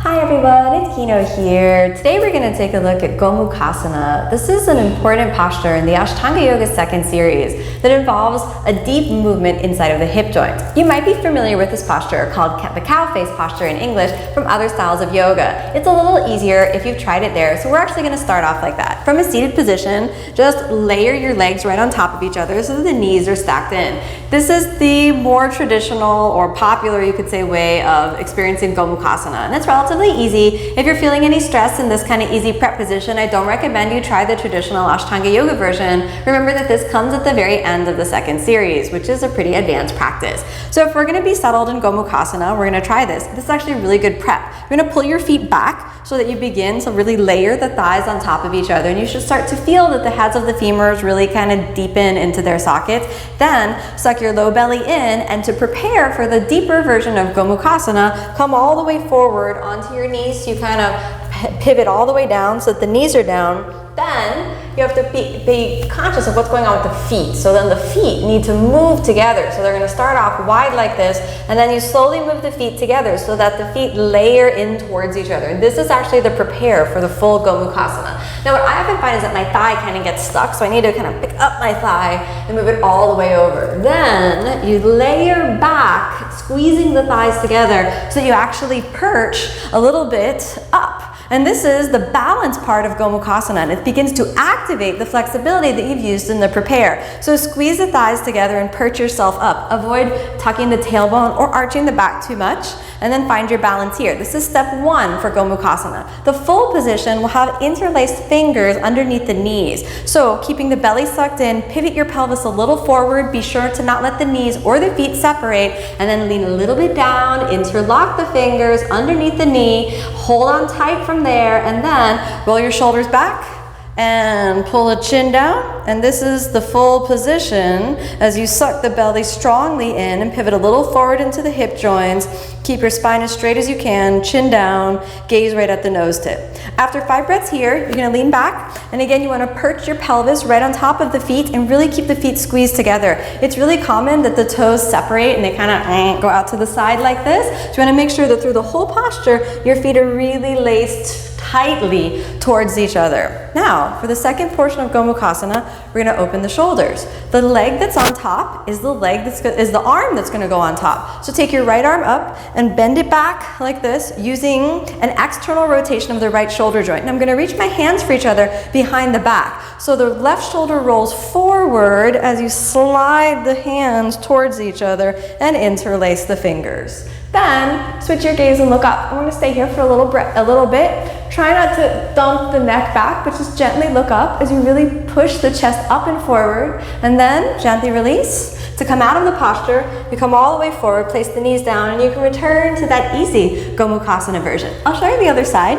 Hi everyone, it's Kino here. Today we're going to take a look at Gomukhasana. This is an important posture in the Ashtanga Yoga second series that involves a deep movement inside of the hip joint. You might be familiar with this posture called the cow face posture in English from other styles of yoga. It's a little easier if you've tried it there, so we're actually going to start off like that. From a seated position, just layer your legs right on top of each other so that the knees are stacked in. This is the more traditional or popular, you could say, way of experiencing Gomukhasana, and it's relatively easy. If you're feeling any stress in this kind of easy prep position, I don't recommend you try the traditional Ashtanga Yoga version. Remember that this comes at the very end of the second series, which is a pretty advanced practice. So if we're going to be settled in Gomukhasana, we're going to try this. This is actually a really good prep. You're going to pull your feet back so that you begin to really layer the thighs on top of each other, and you should start to feel that the heads of the femurs really kind of deepen into their sockets. Then suck your low belly in, and to prepare for the deeper version of Gomukhasana, come all the way forward onto your knees. So you kind of pivot all the way down so that the knees are down. Then you have to be conscious of what's going on with the feet. So then the feet need to move together. So they're going to start off wide like this, and then you slowly move the feet together so that the feet layer in towards each other. And this is actually the prepare for the full Gomukhasana. Now what I often find is that my thigh kind of gets stuck, so I need to kind of pick up my thigh and move it all the way over. Then you layer back, squeezing the thighs together so you actually perch a little bit up. And this is the balance part of Gomukhasana, and it begins to activate the flexibility that you've used in the prepare. So squeeze the thighs together and perch yourself up. Avoid tucking the tailbone or arching the back too much, and then find your balance here. This is step one for Gomukhasana. The full position will have interlaced fingers underneath the knees. So keeping the belly sucked in, pivot your pelvis a little forward, be sure to not let the knees or the feet separate, and then lean a little bit down, interlock the fingers underneath the knee, hold on tight from there, and then roll your shoulders back and pull the chin down. And this is the full position as you suck the belly strongly in and pivot a little forward into the hip joints. Keep your spine as straight as you can, chin down, gaze right at the nose tip. After 5 breaths here, you're going to lean back, and again you want to perch your pelvis right on top of the feet and really keep the feet squeezed together. It's really common that the toes separate and they kind of go out to the side like this. So you want to make sure that through the whole posture your feet are really laced tightly towards each other. Now, for the second portion of Gomukhasana, we're going to open the shoulders. The leg that's on top is the arm that's going to go on top. So take your right arm up and bend it back like this using an external rotation of the right shoulder joint. And I'm going to reach my hands for each other behind the back. So the left shoulder rolls forward as you slide the hands towards each other and interlace the fingers. Then switch your gaze and look up. I want to stay here for a little bit. Try not to dump the neck back, but just gently look up as you really push the chest up and forward. And then gently release. To come out of the posture, you come all the way forward, place the knees down, and you can return to that easy Gomukhasana version. I'll show you the other side.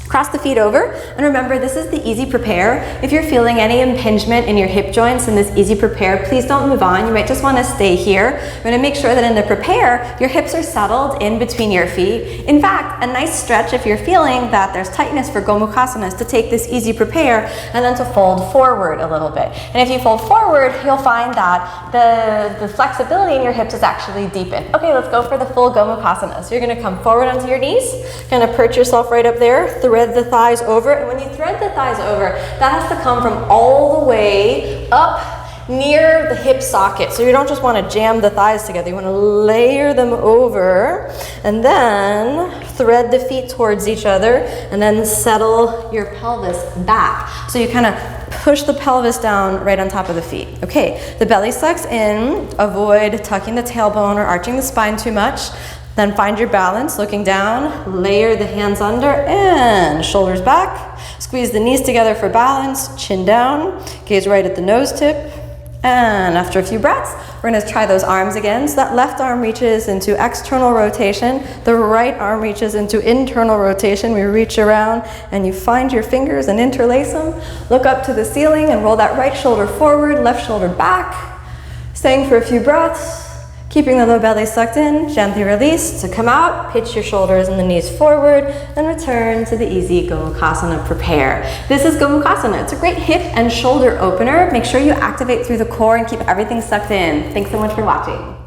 Cross the feet over, and remember, this is the easy prepare. If you're feeling any impingement in your hip joints in this easy prepare, please don't move on. You might just want to stay here. You're going to make sure that in the prepare, your hips are settled in between your feet. In fact, a nice stretch if you're feeling that there's tightness for Gomukhasana is to take this easy prepare and then to fold forward a little bit. And if you fold forward, you'll find that the flexibility in your hips is actually deepened. Okay, let's go for the full Gomukhasana. So you're going to come forward onto your knees, kind of perch yourself right up there, thread the thighs over, and when you thread the thighs over, that has to come from all the way up near the hip socket. So you don't just want to jam the thighs together, you want to layer them over, and then thread the feet towards each other, and then settle your pelvis back. So you kind of push the pelvis down right on top of the feet. Okay, the belly sucks in, avoid tucking the tailbone or arching the spine too much. Then find your balance, looking down, layer the hands under and shoulders back. Squeeze the knees together for balance, chin down, gaze right at the nose tip. And after a few breaths, we're going to try those arms again. So that left arm reaches into external rotation, the right arm reaches into internal rotation. We reach around and you find your fingers and interlace them. Look up to the ceiling and roll that right shoulder forward, left shoulder back. Staying for a few breaths. Keeping the low belly sucked in, gently release. To come out, pitch your shoulders and the knees forward, and return to the easy Gomukhasana prepare. This is Gomukhasana. It's a great hip and shoulder opener. Make sure you activate through the core and keep everything sucked in. Thanks so much for watching.